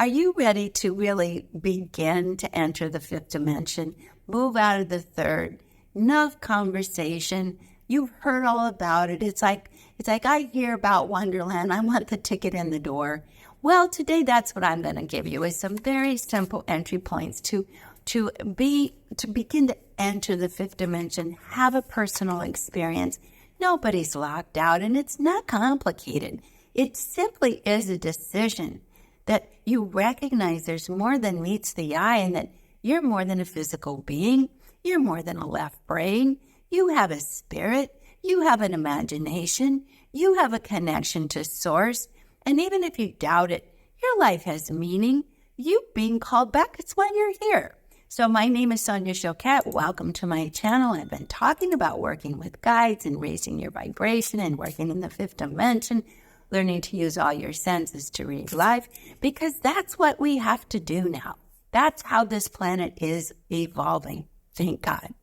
Are you ready to really begin to enter the fifth dimension? Move out of the third? Enough conversation. You've heard all about it. It's like I hear about Wonderland. I want the ticket in the door. Well, today that's what I'm going to give you is some very simple entry points to begin to enter the fifth dimension, have a personal experience. Nobody's locked out, and it's not complicated. It simply is a decision that you recognize there's more than meets the eye, and that you're more than a physical being. You're more than a left brain. You have a spirit. You have an imagination. You have a connection to source. And even if you doubt it, your life has meaning. You being called back, it's why you're here. So my name is Sonia Choquette. Welcome to my channel. I've been talking about working with guides and raising your vibration and working in the fifth dimension, learning to use all your senses to read life, because that's what we have to do now. That's how this planet is evolving. Thank God.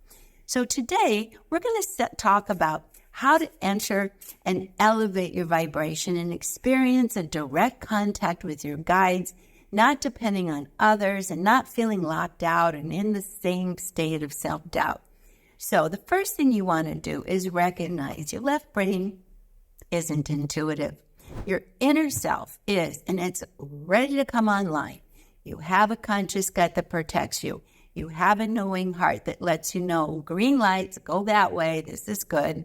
So today, we're going to talk about how to enter and elevate your vibration and experience a direct contact with your guides, not depending on others and not feeling locked out and in the same state of self-doubt. So the first thing you want to do is recognize your left brain isn't intuitive. Your inner self is, and it's ready to come online. You have a conscious gut that protects you. You have a knowing heart that lets you know, green lights, go that way, this is good.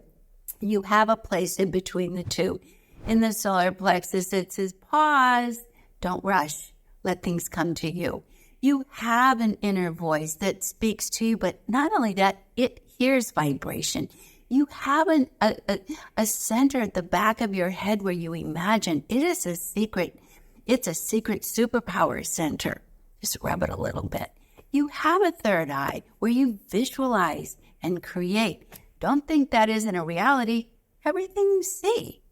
You have a place in between the two. In the solar plexus, it says, pause, don't rush, let things come to you. You have an inner voice that speaks to you, but not only that, it hears vibration. You have a center at the back of your head where you imagine. It is a secret. It's a secret superpower center. Just rub it a little bit. You have a third eye where you visualize and create. Don't think that isn't a reality. Everything you see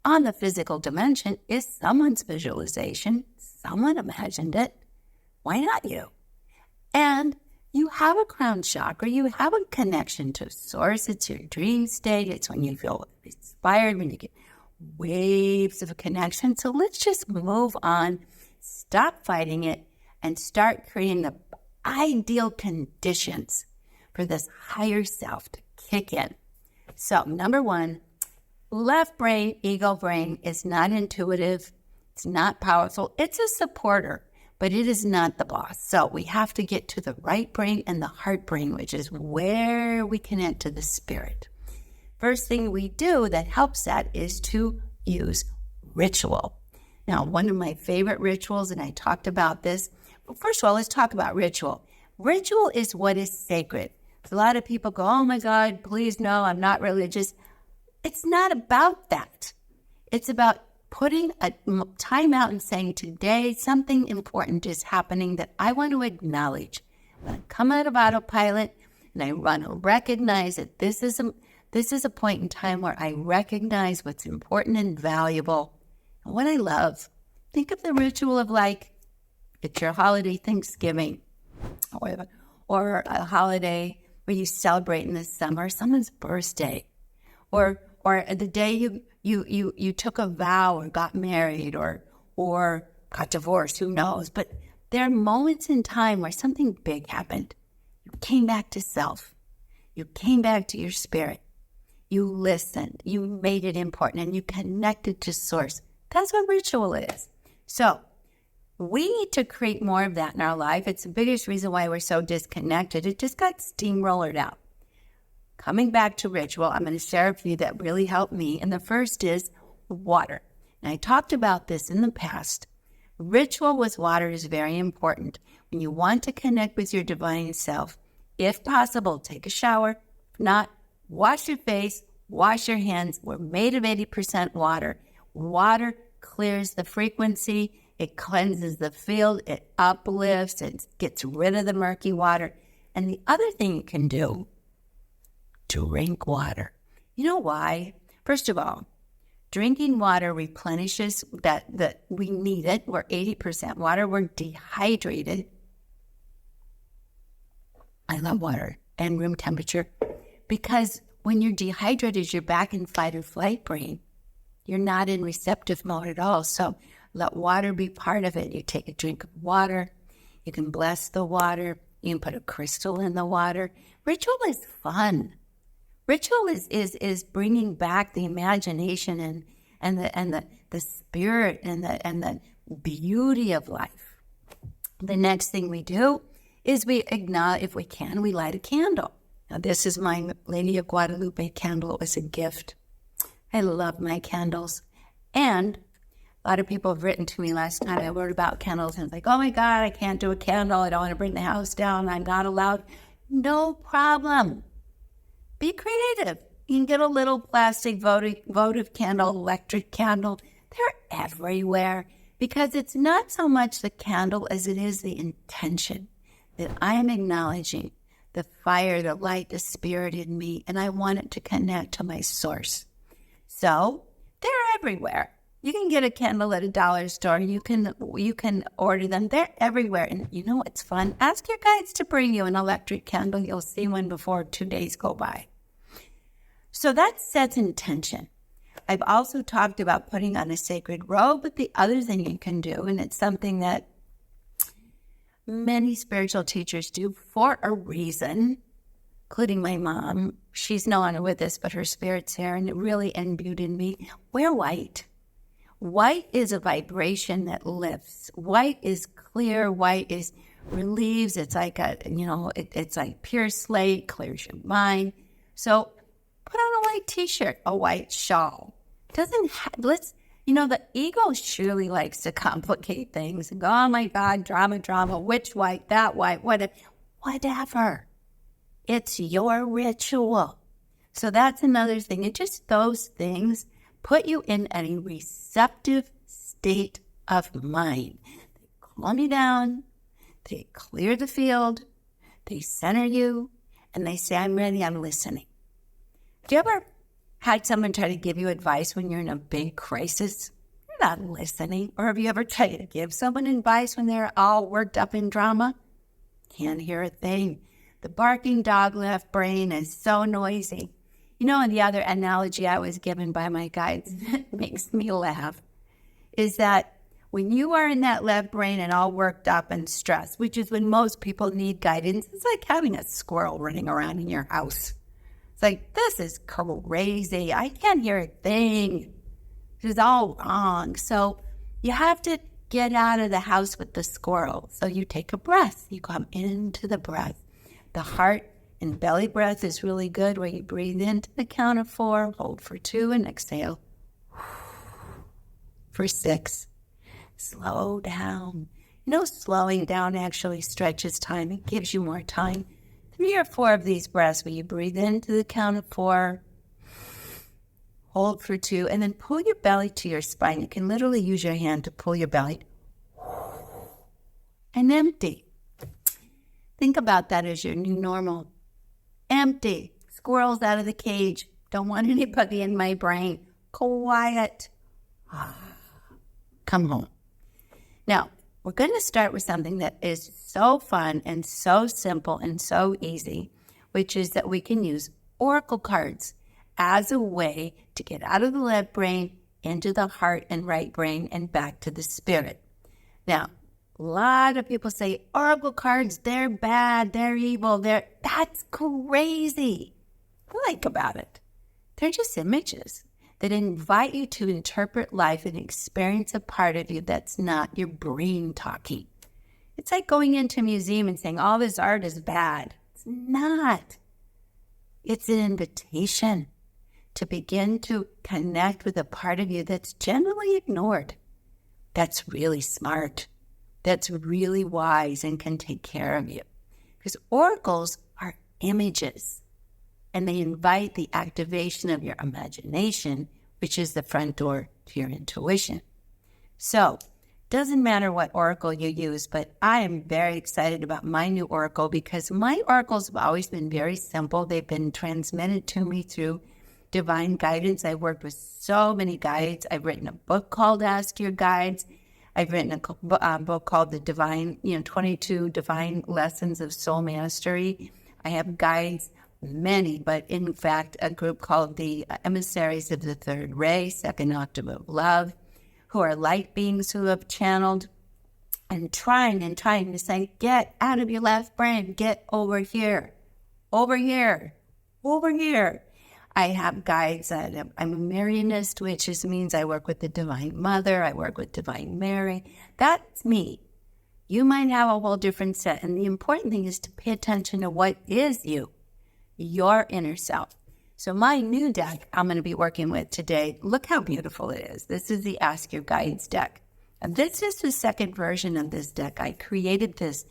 on the physical dimension is someone's visualization. Someone imagined it. Why not you? And you have a crown chakra. You have a connection to source. It's your dream state. It's when you feel inspired, when you get waves of connection. So let's just move on. Stop fighting it and start creating the ideal conditions for this higher self to kick in. So number one, left brain, ego brain is not intuitive. It's not powerful. It's a supporter, but it is not the boss. So we have to get to the right brain and the heart brain, which is where we connect to the spirit. First thing we do that helps that is to use ritual. Now, one of my favorite rituals, and I talked about this. Well, first of all, let's talk about ritual. Ritual is what is sacred. A lot of people go, oh my God, please no, I'm not religious. It's not about that. It's about putting a time out and saying, today something important is happening that I want to acknowledge. I'm going to come out of autopilot and I want to recognize that this is a point in time where I recognize what's important and valuable. And what I love, think of the ritual of like, it's your holiday Thanksgiving or a holiday where you celebrate in the summer, someone's birthday, or the day you took a vow or got married or got divorced, who knows? But there are moments in time where something big happened. You came back to self. You came back to your spirit. You listened. You made it important, and you connected to source. That's what ritual is. So we need to create more of that in our life. It's the biggest reason why we're so disconnected. It just got steamrollered out. Coming back to ritual, I'm going to share a few that really helped me. And the first is water. And I talked about this in the past. Ritual with water is very important. When you want to connect with your divine self, if possible, take a shower. If not, wash your face, wash your hands. We're made of 80% water. Water clears the frequency. It cleanses the field, it uplifts, it gets rid of the murky water. And the other thing you can do, drink water. You know why? First of all, drinking water replenishes that we need it. We're 80% water. We're dehydrated. I love water and room temperature because when you're dehydrated, you're back in fight or flight brain. You're not in receptive mode at all. So let water be part of it. You take a drink of water. You can bless the water. You can put a crystal in the water. Ritual is fun. Ritual is bringing back the imagination and the spirit and the beauty of life. The next thing we do is we acknowledge, if we can, we light a candle. Now, this is my Lady of Guadalupe candle. It was a gift. I love my candles. And a lot of people have written to me last time. I wrote about candles and it's like, oh my God, I can't do a candle. I don't want to bring the house down. I'm not allowed. No problem. Be creative. You can get a little plastic votive candle, electric candle. They're everywhere because it's not so much the candle as it is the intention that I am acknowledging the fire, the light, the spirit in me, and I want it to connect to my source. So they're everywhere. You can get a candle at a dollar store. You can order them. They're everywhere. And you know what's fun? Ask your guides to bring you an electric candle. You'll see one before 2 days go by. So that sets intention. I've also talked about putting on a sacred robe, but the other thing you can do, and it's something that many spiritual teachers do for a reason, including my mom. She's no longer with us, but her spirit's here, and it really imbued in me. Wear white. White is a vibration that lifts. White is clear. White is relieves. It's like it's like pure slate, clears your mind. So put on a white t-shirt, a white shawl. The ego surely likes to complicate things and go, oh my God, drama, which white, that white, whatever. It's your ritual. So that's another thing. And just those things put you in a receptive state of mind. They calm you down, they clear the field, they center you, and they say, I'm ready, I'm listening. Have you ever had someone try to give you advice when you're in a big crisis? You're not listening. Or have you ever tried to give someone advice when they're all worked up in drama? Can't hear a thing. The barking dog left brain is so noisy. And the other analogy I was given by my guides that makes me laugh is that when you are in that left brain and all worked up and stressed, which is when most people need guidance, it's like having a squirrel running around in your house. It's like, this is crazy. I can't hear a thing. This is all wrong. So you have to get out of the house with the squirrel. So you take a breath. You come into the breath. The heart and belly breath is really good where you breathe into the count of 4, hold for 2, and exhale for 6. Slow down. Slowing down actually stretches time. It gives you more time. 3 or 4 of these breaths where you breathe into the count of 4, hold for 2, and then pull your belly to your spine. You can literally use your hand to pull your belly and empty. Think about that as your new normal. Empty. Squirrels out of the cage. Don't want anybody in my brain. Quiet. Come home. Now, we're going to start with something that is so fun and so simple and so easy, which is that we can use oracle cards as a way to get out of the left brain into the heart and right brain and back to the spirit. Now, a lot of people say, oracle cards, they're bad, they're evil, that's crazy. What I like about it? They're just images that invite you to interpret life and experience a part of you that's not your brain talking. It's like going into a museum and saying, all this art is bad. It's not. It's an invitation to begin to connect with a part of you that's generally ignored, that's really smart, that's really wise and can take care of you. Because oracles are images, and they invite the activation of your imagination, which is the front door to your intuition. So, doesn't matter what oracle you use, but I am very excited about my new oracle because my oracles have always been very simple. They've been transmitted to me through divine guidance. I've worked with so many guides. I've written a book called Ask Your Guides. I've written a book called The Divine, 22 Divine Lessons of Soul Mastery. I have guides, many, but in fact, a group called the Emissaries of the Third Ray, Second Octave of Love. who are light beings who have channeled and trying to say, get out of your left brain, get over here, over here, over here. I have guides that I'm a Marianist, which just means I work with the Divine Mother. I work with Divine Mary. That's me. You might have a whole different set. And the important thing is to pay attention to what is you, your inner self. So my new deck I'm going to be working with today, look how beautiful it is. This is the Ask Your Guides deck. And this is the second version of this deck. I created this.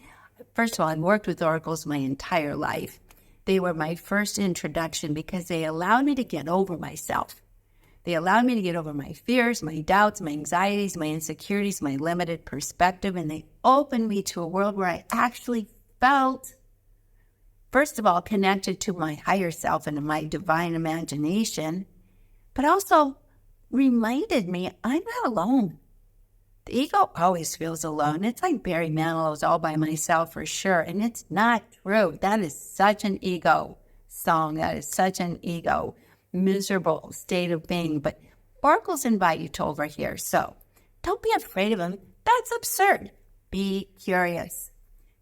First of all, I've worked with oracles my entire life. They were my first introduction because they allowed me to get over myself. They allowed me to get over my fears, my doubts, my anxieties, my insecurities, my limited perspective, and they opened me to a world where I actually felt, first of all, connected to my higher self and my divine imagination, but also reminded me I'm not alone. The ego always feels alone. It's like Barry Manilow's All by Myself for sure, and it's not true. That is such an ego song. That is such an ego miserable state of being. But oracles invite you to over here, so don't be afraid of them. That's absurd. Be curious.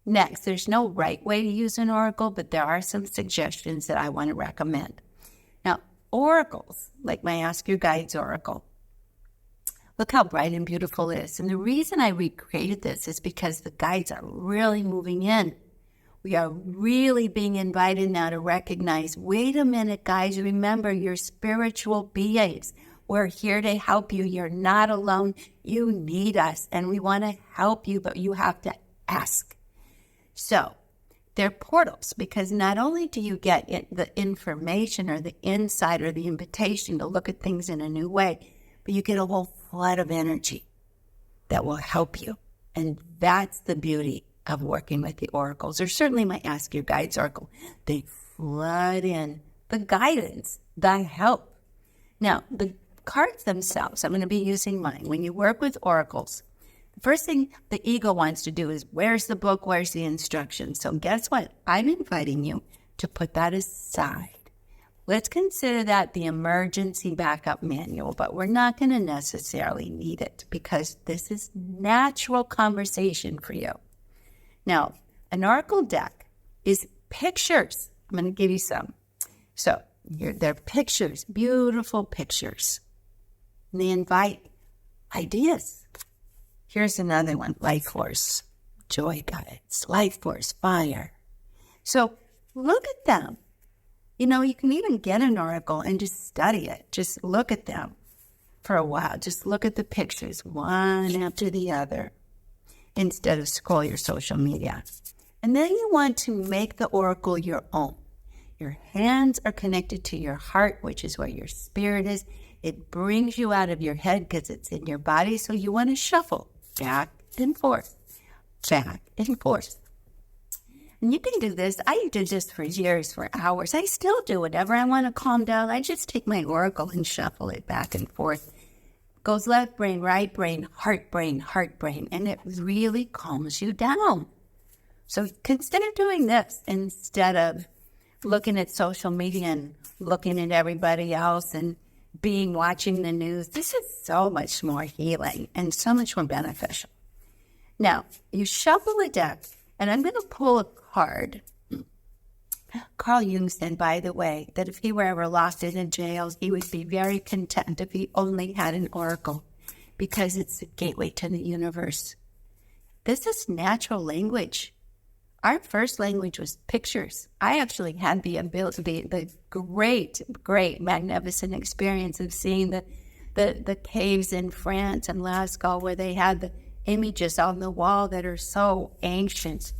Next, there's no right way to use an oracle, but there are some suggestions that I want to recommend. Now, oracles, like my Ask Your Guides oracle, look how bright and beautiful it is. And the reason I recreated this is because the guides are really moving in. We are really being invited now to recognize, wait a minute, guys, remember, you're spiritual beings. We're here to help you. You're not alone. You need us, and we want to help you, but you have to ask. So they're portals, because not only do you get the information or the insight or the invitation to look at things in a new way, but you get a whole flood of energy that will help you. And that's the beauty of working with the oracles, or certainly my Ask Your Guides oracle. They flood in the guidance, the help. Now, the cards themselves, I'm going to be using mine. When you work with oracles, the first thing the ego wants to do is, where's the book, where's the instructions? So guess what? I'm inviting you to put that aside. Let's consider that the emergency backup manual, but we're not going to necessarily need it because this is natural conversation for you. Now, an oracle deck is pictures. I'm going to give you some. So they're pictures, beautiful pictures. And they invite ideas. Here's another one, life force, joy guides, life force, fire. So look at them. You know, you can even get an oracle and just study it. Just look at them for a while. Just look at the pictures, one after the other, instead of scroll your social media. And then you want to make the oracle your own. Your hands are connected to your heart, which is where your spirit is. It brings you out of your head because it's in your body. So you want to shuffle back and forth, back and forth. And you can do this. I did this for years, for hours. I still do. Whenever I want to calm down, I just take my oracle and shuffle it back and forth. Goes left brain, right brain, heart brain, and it really calms you down. So consider doing this instead of looking at social media and looking at everybody else and watching the news. This is so much more healing and so much more beneficial. Now, you shuffle a deck, and I'm going to pull a card. Carl Jung said, by the way, that if he were ever lost in a jail, he would be very content if he only had an oracle, because it's the gateway to the universe. This is natural language. Our first language was pictures. I actually had the ability, the great, magnificent experience of seeing the caves in France and Lascaux where they had the images on the wall that are so ancient.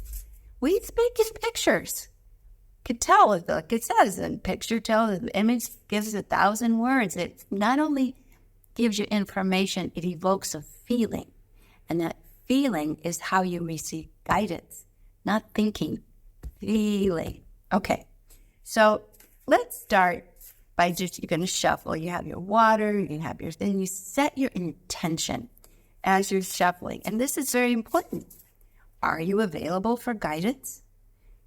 We speak in pictures. Could tell, like it says in picture, tell the image gives 1,000 words. It not only gives you information, it evokes a feeling. And that feeling is how you receive guidance. Not thinking, feeling. Okay, so let's start by you're going to shuffle. You have your water, then you set your intention as you're shuffling. And this is very important. Are you available for guidance?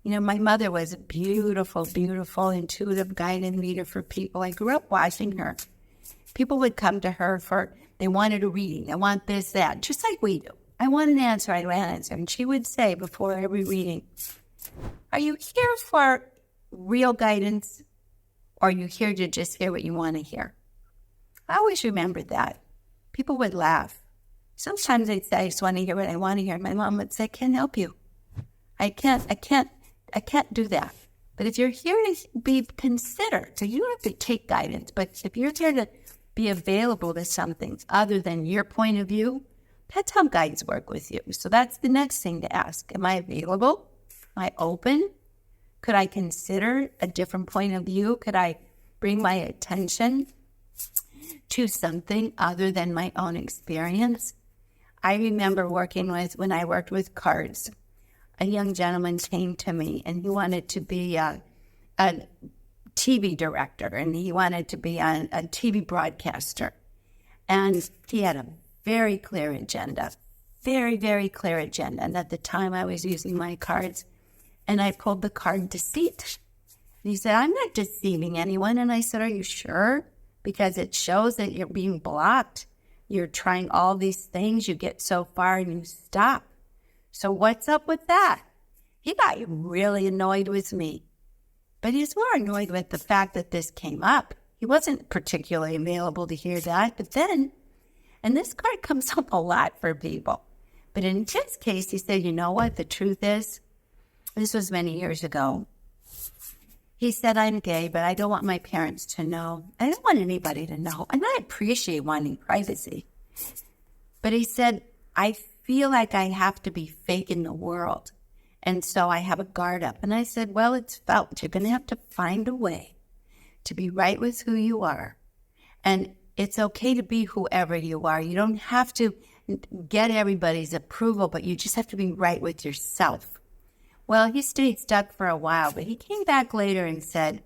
You know, my mother was a beautiful, intuitive guide and reader for people. I grew up watching her. People would come to her for They wanted a reading. They want this, that, just like we do. I want an answer. I want an answer. And she would say before every reading, are you here for real guidance, or are you here to just hear what you want to hear? I always remembered that. People would laugh. Sometimes they'd say, I just want to hear what I want to hear. My mom would say, I can't help you. I can't do that. But if you're here to be considered, so you don't have to take guidance, but if you're here to be available to something other than your point of view, that's how guides work with you. So that's the next thing to ask. Am I available? Am I open? Could I consider a different point of view? Could I bring my attention to something other than my own experience? I remember when I worked with cards, a young gentleman came to me and he wanted to be a TV director, and he wanted to be a TV broadcaster. And he had a very clear agenda, very, very clear agenda. And at the time I was using my cards, and I pulled the card Deceit. And he said, I'm not deceiving anyone. And I said, are you sure? Because it shows that you're being blocked. You're trying all these things. You get so far and you stop. So what's up with that? He got really annoyed with me. But he's more annoyed with the fact that this came up. He wasn't particularly available to hear that. But then, and this card comes up a lot for people. But in his case, he said, you know what? The truth is, this was many years ago. He said, I'm gay, but I don't want my parents to know. I don't want anybody to know. And I appreciate wanting privacy. But he said, I feel like I have to be fake in the world. And so I have a guard up. And I said, well, it's felt. You're going to have to find a way to be right with who you are. And it's okay to be whoever you are. You don't have to get everybody's approval, but you just have to be right with yourself. Well, he stayed stuck for a while, but he came back later and said,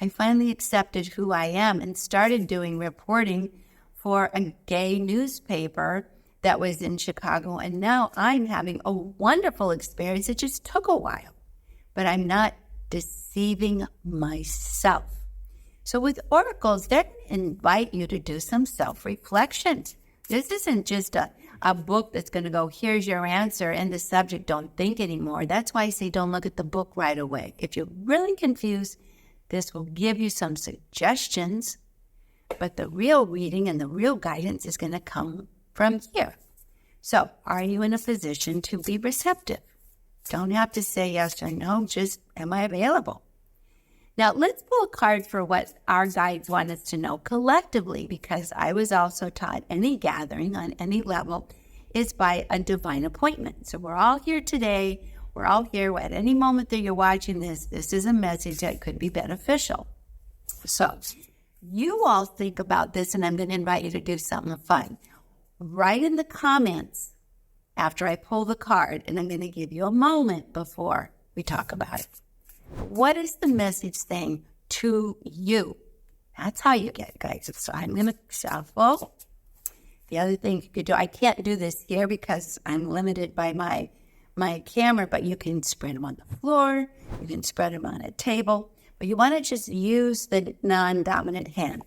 I finally accepted who I am and started doing reporting for a gay newspaper that was in Chicago. And now I'm having a wonderful experience. It just took a while, but I'm not deceiving myself. So with oracles, they invite you to do some self-reflection. This isn't just a book that's going to go, here's your answer, and the subject, don't think anymore. That's why I say don't look at the book right away. If you're really confused, this will give you some suggestions, but the real reading and the real guidance is going to come from here. So are you in a position to be receptive? Don't have to say yes or no, just am I available? Now let's pull a card for what our guides want us to know collectively, because I was also taught any gathering on any level is by a divine appointment. So we're all here today. We're all here at any moment that you're watching this. This is a message that could be beneficial. So you all think about this, and I'm going to invite you to do something fun. Write in the comments after I pull the card, and I'm going to give you a moment before we talk about it. What is the message saying to you? That's how you get guys. So I'm going to shuffle. The other thing you could do, I can't do this here because I'm limited by my camera, but you can spread them on the floor. You can spread them on a table. But you want to just use the non-dominant hand.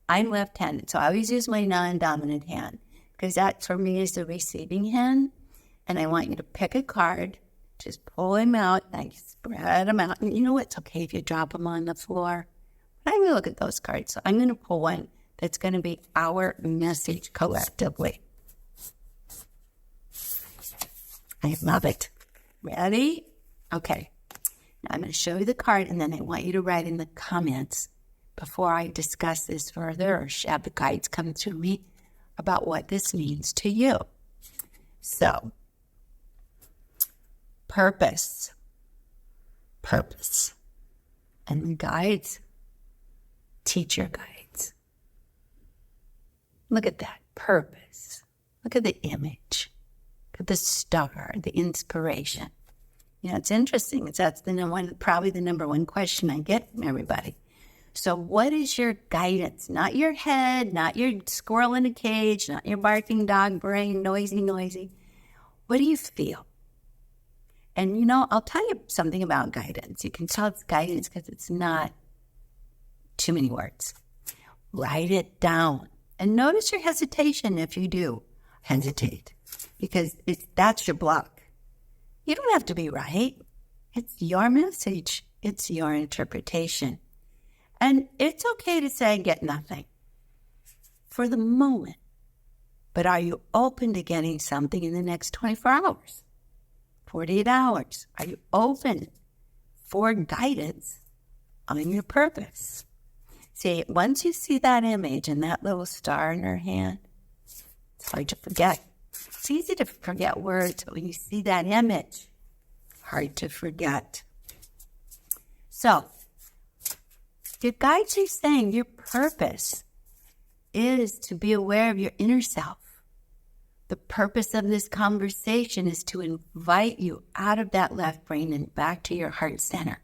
I'm left-handed, so I always use my non-dominant hand because that for me is the receiving hand. And I want you to pick a card. Just pull them out, like spread them out. And you know what? It's okay if you drop them on the floor. But I'm going to look at those cards. So I'm going to pull one that's going to be our message collectively. I love it. Ready? Okay. Now I'm going to show you the card, and then I want you to write in the comments before I discuss this further or have the guides come to me about what this means to you. So, purpose. And the guides, teacher guides. Look at that, purpose. Look at the image. Look at the star, the inspiration. You know, it's interesting. That's probably the number one question I get from everybody. So what is your guidance? Not your head, not your squirrel in a cage, not your barking dog brain, noisy. What do you feel? And, you know, I'll tell you something about guidance. You can tell it's guidance because it's not too many words. Write it down. And notice your hesitation if you do hesitate, because that's your block. You don't have to be right. It's your message. It's your interpretation. And it's okay to say get nothing for the moment. But are you open to getting something in the next 24 hours, 48 hours? Are you open for guidance on your purpose? See, once you see that image and that little star in her hand, it's hard to forget. It's easy to forget words, but when you see that image, hard to forget. So, your guides are saying your purpose is to be aware of your inner self. The purpose of this conversation is to invite you out of that left brain and back to your heart center.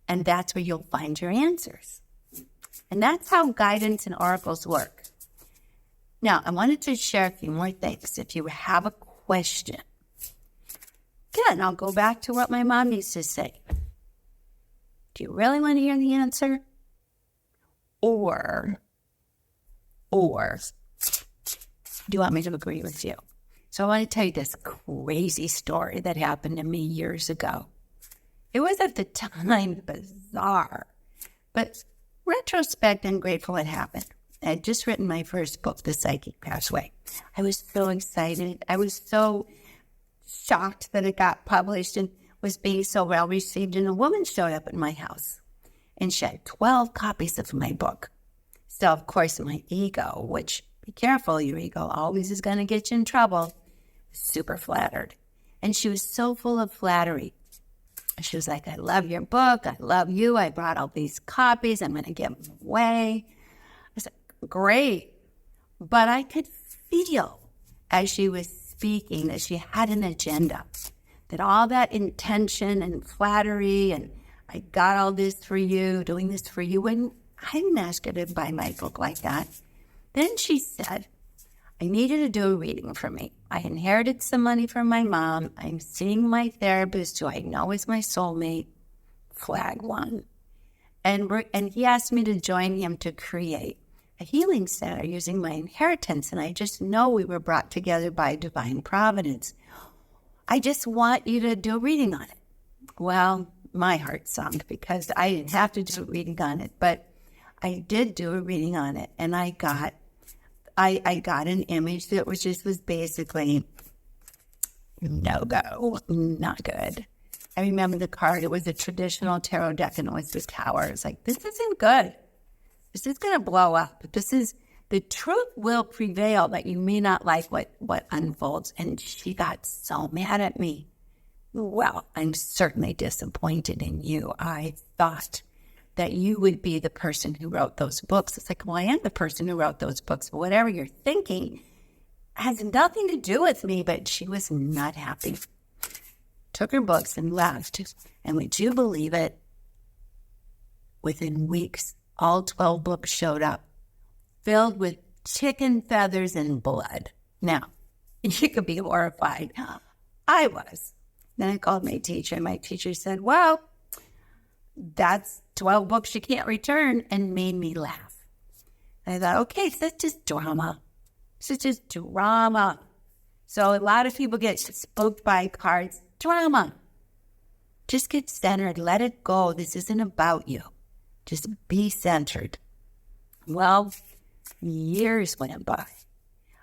And that's where you'll find your answers. And that's how guidance and oracles work. Now, I wanted to share a few more things. If you have a question, again, I'll go back to what my mom used to say. Do you really want to hear the answer? Or do you want me to agree with you? So I want to tell you this crazy story that happened to me years ago. It was at the time bizarre, but retrospect, I'm grateful it happened. I had just written my first book, The Psychic Pathway. I was so excited. I was so shocked that it got published and was being so well received. And a woman showed up at my house and she had 12 copies of my book. So, of course, my ego, which, be careful, your ego always is going to get you in trouble, was super flattered. And she was so full of flattery. She was like, I love your book. I love you. I brought all these copies. I'm going to give them away. I said, great. But I could feel as she was speaking that she had an agenda, that all that intention and flattery and I got all this for you, doing this for you, and I didn't ask her to buy my book like that. Then she said, I need you to do a reading for me. I inherited some money from my mom. I'm seeing my therapist, who I know is my soulmate, flag one. And he asked me to join him to create a healing center using my inheritance. And I just know we were brought together by divine providence. I just want you to do a reading on it. Well, my heart sunk because I didn't have to do a reading on it, but I did do a reading on it, and I got an image that was basically no go, not good. I remember the card. It was a traditional tarot deck, and it was the tower. It's like, this isn't good. This is going to blow up. The truth will prevail, but you may not like what unfolds. And she got so mad at me. Well, I'm certainly disappointed in you. I thought that you would be the person who wrote those books. It's like, well, I am the person who wrote those books, but whatever you're thinking has nothing to do with me. But she was not happy. Took her books and left. And would you believe it? Within weeks, all 12 books showed up, filled with chicken feathers and blood. Now, you could be horrified. I was. Then I called my teacher, and my teacher said, well, that's 12 books you can't return, and made me laugh. And I thought, okay, so that's just drama. This is just drama. So a lot of people get spooked by cards. Drama. Just get centered. Let it go. This isn't about you. Just be centered. Well, years went by.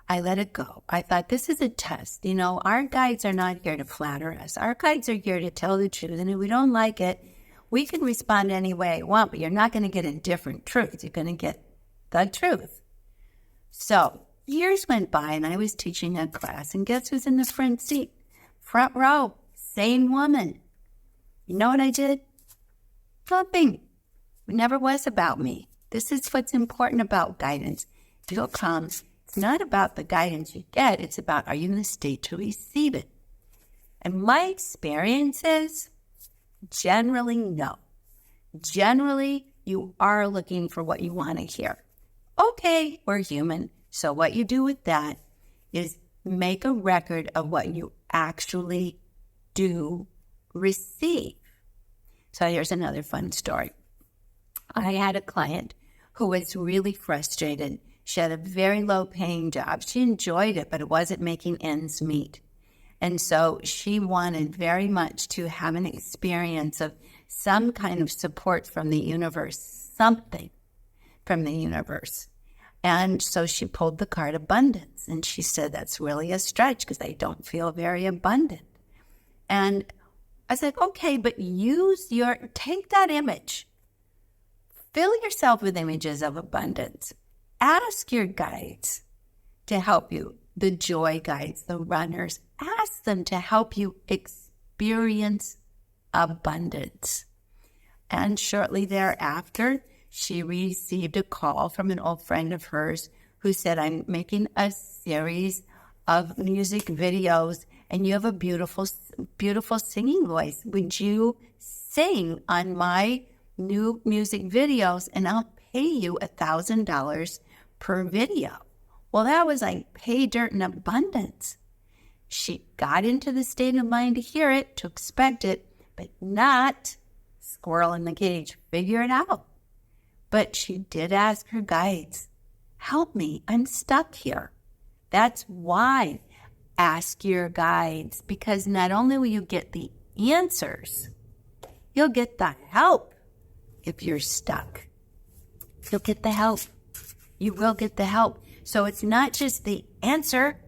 I let it go. I thought, this is a test. You know, our guides are not here to flatter us. Our guides are here to tell the truth. And if we don't like it, we can respond any way I want, but you're not going to get a different truth. You're going to get the truth. So years went by, and I was teaching a class, and guess who's in the front seat? Front row, same woman. You know what I did? Nothing. It never was about me. This is what's important about guidance. It'll come. It's not about the guidance you get. It's about, are you in the state to receive it? And my experience is, generally, no. Generally, you are looking for what you want to hear. Okay, we're human. So what you do with that is make a record of what you actually do receive. So here's another fun story. I had a client who was really frustrated. She had a very low-paying job. She enjoyed it, but it wasn't making ends meet. And so she wanted very much to have an experience of some kind of support from the universe, something from the universe. And so she pulled the card abundance. And she said, that's really a stretch because I don't feel very abundant. And I was like, okay, but take that image. Fill yourself with images of abundance. Ask your guides to help you, the joy guides, the runners. Ask them to help you experience abundance. And shortly thereafter, she received a call from an old friend of hers who said, I'm making a series of music videos, and you have a beautiful, beautiful singing voice. Would you sing on my new music videos, and I'll pay you $1,000 per video? Well, that was like pay dirt in abundance. She got into the state of mind to hear it, to expect it, but not squirrel in the cage, figure it out. But she did ask her guides, help me, I'm stuck here. That's why ask your guides, because not only will you get the answers, you'll get the help if you're stuck. You'll get the help. You will get the help. So it's not just the answer.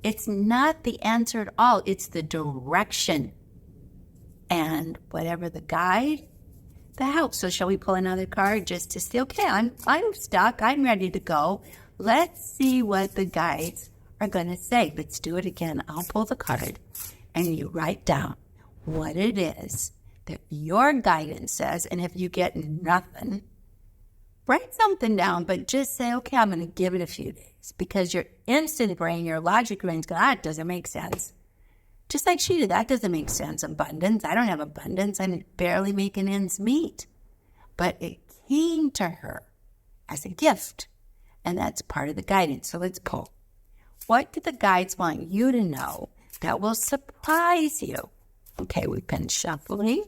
It's not the answer at all. It's the direction. And whatever the guide, the help. So shall we pull another card just to see, okay, I'm stuck. I'm ready to go. Let's see what the guides are going to say. Let's do it again. I'll pull the card and you write down what it is that your guidance says. And if you get nothing, write something down, but just say, okay, I'm going to give it a few days, because your instant brain, your logic brain's going, that doesn't make sense. Just like she did, that doesn't make sense. Abundance. I don't have abundance. I'm barely making ends meet. But it came to her as a gift, and that's part of the guidance. So let's pull. What do the guides want you to know that will surprise you? Okay, we've been shuffling.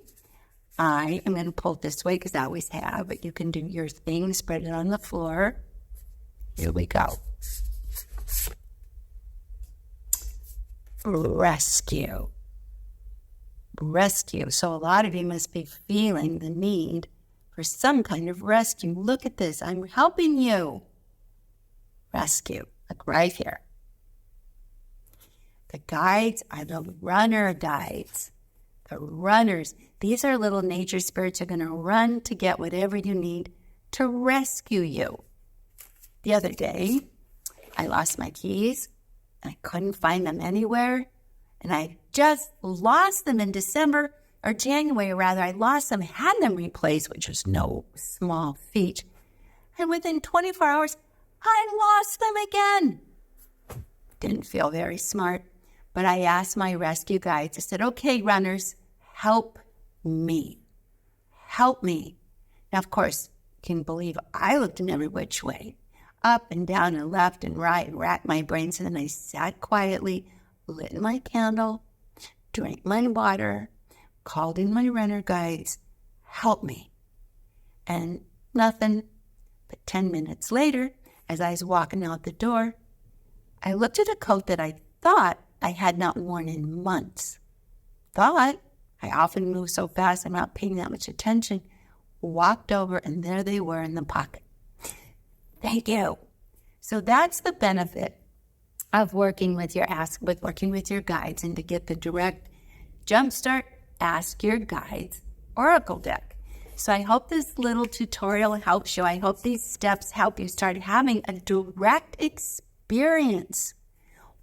I am going to pull it this way because I always have, but you can do your thing, spread it on the floor. Here we go. Rescue. Rescue. So a lot of you must be feeling the need for some kind of rescue. Look at this. I'm helping you. Rescue. Like right here. The guides are the runner guides. The runners. These are little nature spirits who are going to run to get whatever you need to rescue you. The other day, I lost my keys. I couldn't find them anywhere. And I just lost them in December, or January rather. I lost them, had them replaced, which was no small feat. And within 24 hours, I lost them again. Didn't feel very smart. But I asked my rescue guides, I said, okay, runners, help me. Help me. Now, of course, you can believe I looked in every which way. Up and down and left and right, and racked my brains. And then I sat quietly, lit my candle, drank my water, called in my runner guides, help me. And nothing. But 10 minutes later, as I was walking out the door, I looked at a coat that I thought I had not worn in months. Thought. I often move so fast, I'm not paying that much attention. Walked over, and there they were in the pocket. Thank you. So that's the benefit of working with your guides, and to get the direct jumpstart Ask Your Guides Oracle deck. So I hope this little tutorial helps you. I hope these steps help you start having a direct experience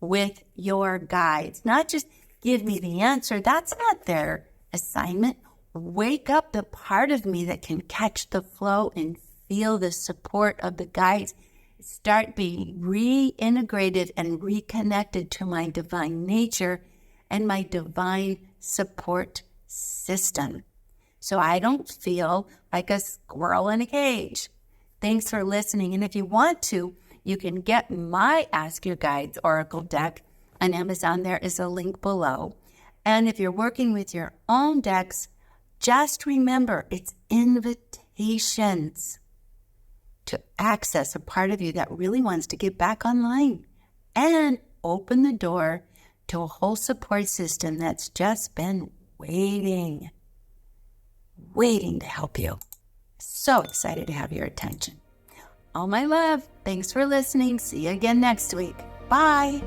with your guides. Not just give me the answer. That's not their assignment. Wake up the part of me that can catch the flow and feel the support of the guides. Start being reintegrated and reconnected to my divine nature and my divine support system, so I don't feel like a squirrel in a cage. Thanks for listening. And if you want to, you can get my Ask Your Guides Oracle deck on Amazon. There is a link below. And if you're working with your own decks, just remember it's invitations to access a part of you that really wants to get back online and open the door to a whole support system that's just been waiting to help you. So excited to have your attention. All my love. Thanks for listening. See you again next week. Bye.